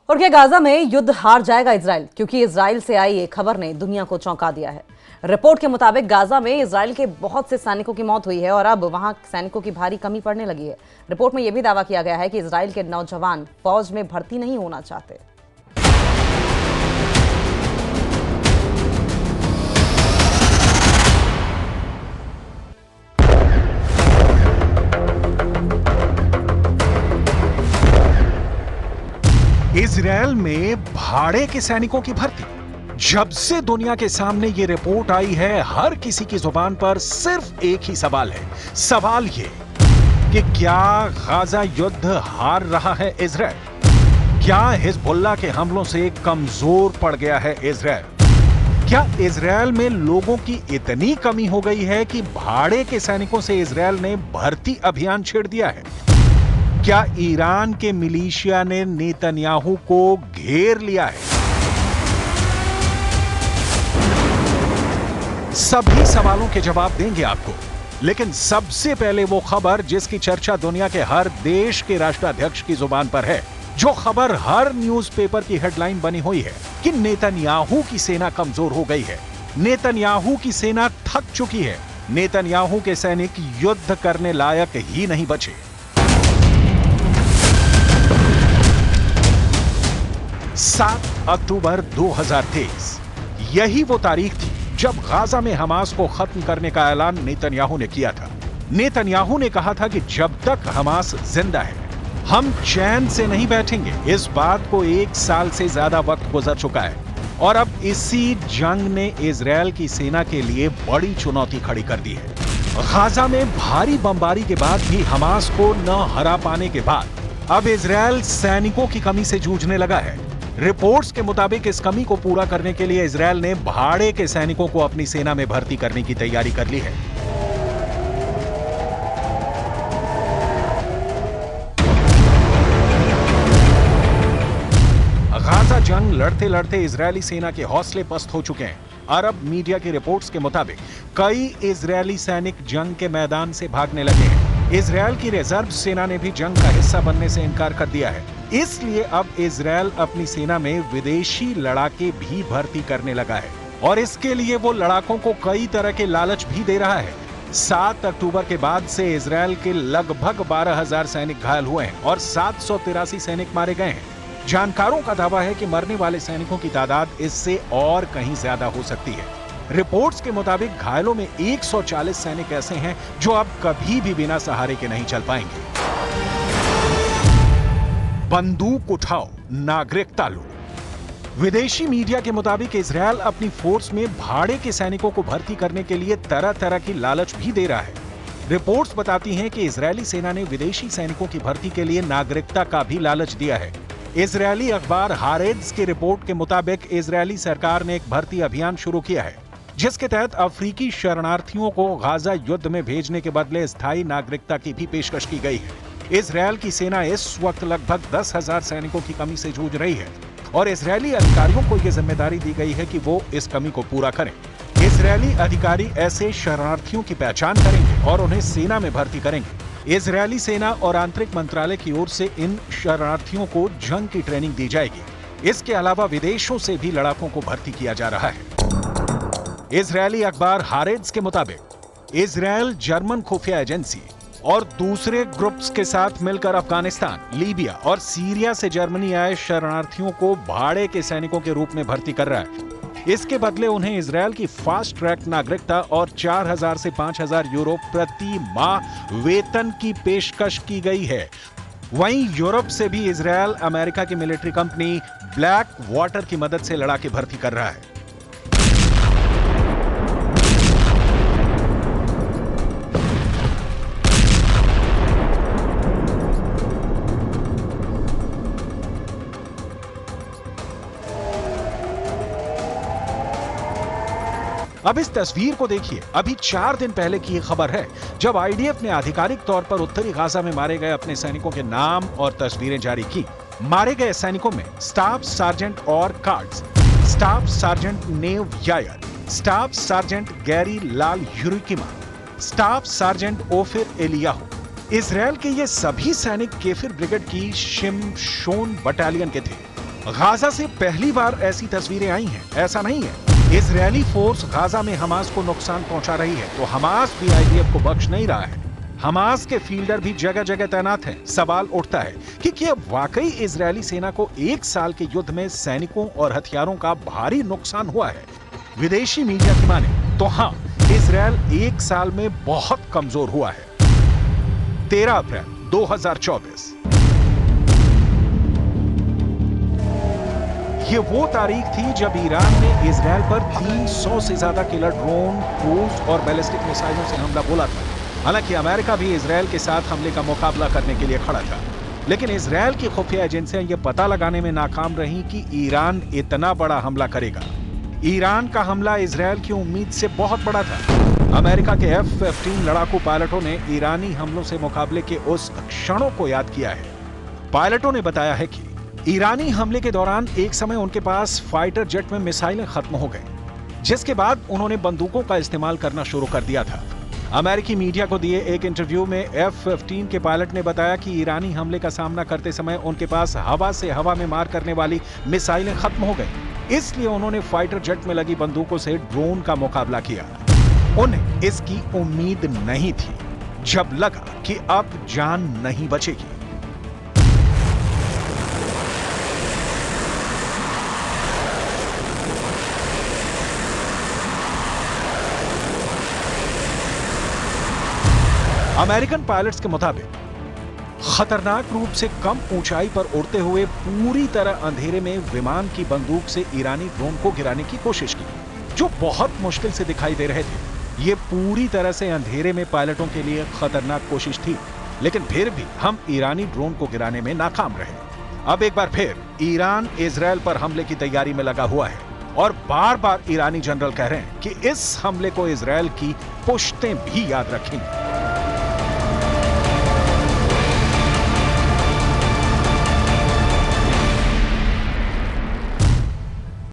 और क्या गाजा में युद्ध हार जाएगा इजराइल? क्योंकि इजराइल से आई एक खबर ने दुनिया को चौंका दिया है। रिपोर्ट के मुताबिक गाजा में इजराइल के बहुत से सैनिकों की मौत हुई है और अब वहां सैनिकों की भारी कमी पड़ने लगी है। रिपोर्ट में यह भी दावा किया गया है कि इजराइल के नौजवान फौज में भर्ती नहीं होना चाहते। इजरायल में भाड़े के सैनिकों की भर्ती। जब से दुनिया के सामने ये रिपोर्ट आई है, हर किसी की जुबान पर सिर्फ एक ही सवाल है। सवाल ये कि क्या गाजा युद्ध हार रहा है इजरायल? क्या हिजबुल्लाह के हमलों से कमजोर पड़ गया है इजरायल? क्या इजरायल में लोगों की इतनी कमी हो गई है कि भाड़े के सैनिकों से इजरायल ने भर्ती अभियान छेड़ दिया है? क्या ईरान के मिलिशिया ने नेतन्याहू को घेर लिया है? सभी सवालों के जवाब देंगे आपको, लेकिन सबसे पहले वो खबर जिसकी चर्चा दुनिया के हर देश के राष्ट्राध्यक्ष की जुबान पर है, जो खबर हर न्यूज़पेपर की हेडलाइन बनी हुई है कि नेतन्याहू की सेना कमजोर हो गई है, नेतन्याहू की सेना थक चुकी है, नेतन्याहू के सैनिक युद्ध करने लायक ही नहीं बचे। 7 अक्टूबर 2023 यही वो तारीख थी जब गाजा में हमास को खत्म करने का ऐलान नेतन्याहू ने किया था। नेतन्याहू ने कहा था कि जब तक हमास जिंदा है, हम चैन से नहीं बैठेंगे। इस बात को 1 साल से ज्यादा वक्त गुजर चुका है और अब इसी जंग ने इजरायल की सेना के लिए बड़ी चुनौती खड़ी कर दी है। गाजा में भारी बमबारी के बाद भी हमास को न हरा पाने के बाद अब इजरायल सैनिकों की कमी से जूझने लगा है। रिपोर्ट्स के मुताबिक इस कमी को पूरा करने के लिए इजरायल ने भाड़े के सैनिकों को अपनी सेना में भर्ती करने की तैयारी कर ली है। गाजा जंग लड़ते लड़ते इजरायली सेना के हौसले पस्त हो चुके हैं। अरब मीडिया की रिपोर्ट्स के मुताबिक कई इजरायली सैनिक जंग के मैदान से भागने लगे हैं। इजरायल की रिजर्व सेना ने भी जंग का हिस्सा बनने से इनकार कर दिया है। इसलिए अब इजरायल अपनी सेना में विदेशी लड़ाके भी भर्ती करने लगा है और इसके लिए वो लड़ाकों को कई तरह के लालच भी दे रहा है। 7 अक्टूबर के बाद से इजरायल के लगभग 12,000 सैनिक घायल हुए हैं और 783 सैनिक मारे गए हैं। जानकारों का दावा है कि मरने वाले सैनिकों की तादाद इससे और कहीं ज्यादा हो सकती है। रिपोर्ट्स के मुताबिक घायलों में 140 सैनिक ऐसे हैं जो अब कभी भी बिना सहारे के नहीं चल पाएंगे। बंदूक उठाओ, नागरिकता लो। विदेशी मीडिया के मुताबिक इजरायल अपनी फोर्स में भाड़े के सैनिकों को भर्ती करने के लिए तरह तरह की लालच भी दे रहा है। रिपोर्ट्स बताती हैं कि इजरायली सेना ने विदेशी सैनिकों की भर्ती के लिए नागरिकता का भी लालच दिया है। इजरायली अखबार हारेट्ज की रिपोर्ट के मुताबिक इजरायली सरकार ने एक भर्ती अभियान शुरू किया है, जिसके तहत अफ्रीकी शरणार्थियों को गाजा युद्ध में भेजने के बदले स्थायी नागरिकता की भी पेशकश की गई है। इजरायल की सेना इस वक्त लगभग 10,000 सैनिकों की कमी से जूझ रही है और इजरायली अधिकारियों को यह जिम्मेदारी दी गई है कि वो इस कमी को पूरा करें। इजरायली अधिकारी ऐसे शरणार्थियों की पहचान करेंगे और उन्हें सेना में भर्ती करेंगे। इजरायली सेना और आंतरिक मंत्रालय की ओर से इन शरणार्थियों को जंग की ट्रेनिंग दी जाएगी। इसके अलावा विदेशों से भी लड़ाकों को भर्ती किया जा रहा है। इजरायली अखबार हारेट्ज के मुताबिक इजरायल जर्मन खुफिया एजेंसी और दूसरे ग्रुप्स के साथ मिलकर अफगानिस्तान, लीबिया और सीरिया से जर्मनी आए शरणार्थियों को भाड़े के सैनिकों के रूप में भर्ती कर रहा है। इसके बदले उन्हें इजरायल की फास्ट ट्रैक नागरिकता और 4,000 से 5,000 यूरो प्रति माह वेतन की पेशकश की गई है। वहीं यूरोप से भी इजरायल अमेरिका की मिलिट्री कंपनी ब्लैक वाटर की मदद से लड़ाके भर्ती कर रहा है। अब इस तस्वीर को देखिए। अभी 4 दिन पहले की खबर है जब आईडीएफ ने आधिकारिक तौर पर उत्तरी गाजा में मारे गए अपने सैनिकों के नाम और तस्वीरें जारी की। मारे गए सैनिकों में स्टाफ सार्जेंट और कार्ड्स, staff sergeant Nave Yair, staff sergeant Gary Lal Yurikima, staff sergeant Ofir Eliyahu. Israel के ये सभी सैनिक केफिर ब्रिगेड की शिमशोन बटालियन के थे। गाजा से पहली बार ऐसी तस्वीरें आई हैं, ऐसा नहीं है। इजरायली फोर्स गाजा में हमास को नुकसान पहुंचा रही है तो हमास भी आईडीएफ को बख्श नहीं रहा है। हमास के फील्डर भी जगह जगह तैनात हैं। सवाल उठता है कि क्या वाकई इजरायली सेना को 1 साल के युद्ध में सैनिकों और हथियारों का भारी नुकसान हुआ है? विदेशी मीडिया की माने तो हाँ, इजरायल 1 साल में बहुत कमजोर हुआ है। 13 अप्रैल 2024 ये वो तारीख थी जब ईरान ने इजरायल पर 300 से ज्यादा किलर ड्रोन, क्रूज और बैलिस्टिक मिसाइलों से हमला बोला था। हालांकि अमेरिका भी इजरायल के साथ हमले का मुकाबला करने के लिए खड़ा था, लेकिन इजरायल की खुफिया एजेंसियां यह पता लगाने में नाकाम रहीं कि ईरान इतना बड़ा हमला करेगा। ईरान का हमला इजरायल की उम्मीद से बहुत बड़ा था। अमेरिका के F-15 लड़ाकू पायलटों ने ईरानी हमलों से मुकाबले के उस क्षणों को याद किया है। पायलटों ने बताया है कि ईरानी हमले के दौरान एक समय उनके पास फाइटर जेट में मिसाइलें खत्म हो गई, जिसके बाद उन्होंने बंदूकों का इस्तेमाल करना शुरू कर दिया था। अमेरिकी मीडिया को दिए एक इंटरव्यू में F-15 के पायलट ने बताया कि ईरानी हमले का सामना करते समय उनके पास हवा से हवा में मार करने वाली मिसाइलें खत्म हो गई, इसलिए उन्होंने फाइटर जेट में लगी बंदूकों से ड्रोन का मुकाबला किया। उन्हें इसकी उम्मीद नहीं थी जब लगा कि अब जान नहीं बचेगी। अमेरिकन पायलट्स के मुताबिक खतरनाक रूप से कम ऊंचाई पर उड़ते हुए पूरी तरह अंधेरे में विमान की बंदूक से ईरानी ड्रोन को गिराने की कोशिश की, जो बहुत मुश्किल से दिखाई दे रहे थे। ये पूरी तरह से अंधेरे में पायलटों के लिए खतरनाक कोशिश थी, लेकिन फिर भी हम ईरानी ड्रोन को गिराने में नाकाम रहे। अब एक बार फिर ईरान इजरायल पर हमले की तैयारी में लगा हुआ है और बार बार ईरानी जनरल कह रहे हैं कि इस हमले को इजरायल की पुश्तें भी याद रखेंगी।